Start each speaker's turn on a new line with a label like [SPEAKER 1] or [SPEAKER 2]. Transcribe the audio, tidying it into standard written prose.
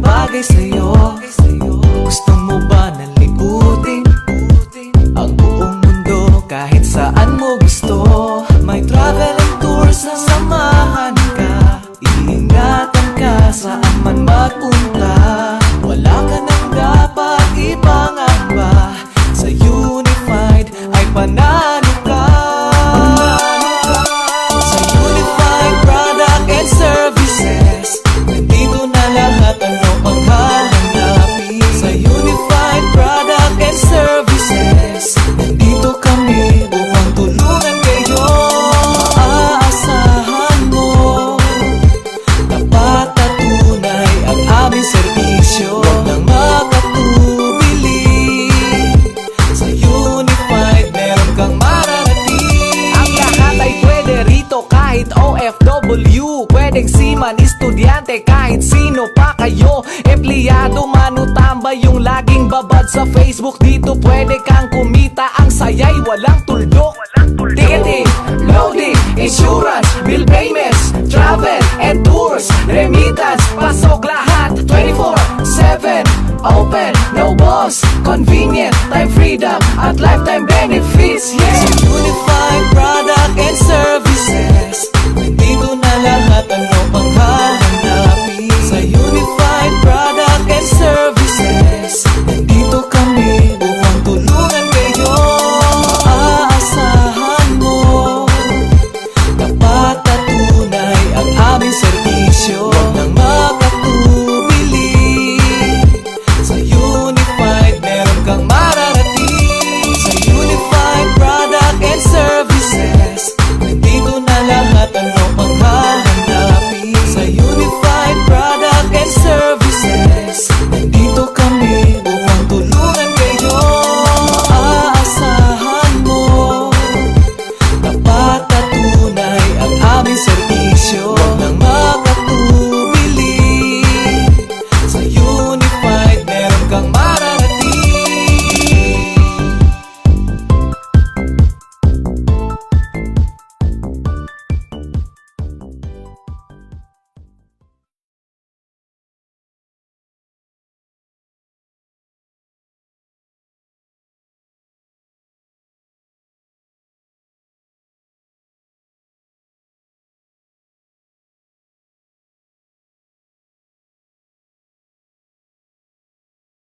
[SPEAKER 1] bagay sa'yo. Gusto mo ba na libutin ang buong mundo kahit saan mo gusto? May travel and tours na samahan ka, iingatan ka saan man magpunta. Wala ka nang dapat ipangamba, sa Unified ay panalo ka. Sa Unified Product and Services, nandito na lahat, ano pang hahanapin. Sa Unified Product and Services, nandito kami upang tulungan kayo. Maaasahan mo, tapat at tunay ang aming serbisyo. Huwag nang makatubili, sa Unified meron kang mararating.
[SPEAKER 2] Ang lahat ay pwede rito, kahit OFW, pwedeng seaman, estudyante, kahit sino pa kayo. Empleyado man o tambay yung laging babad sa Facebook, dito pwede kang kumita. Ang saya'y walang tuldok. Ticketing, loading, insurance, bill payments, travel and tours, remittance, pasok lahat 24/7. Open, no boss, convenient, time freedom at lifetime benefits. Yeah!
[SPEAKER 1] Unified Product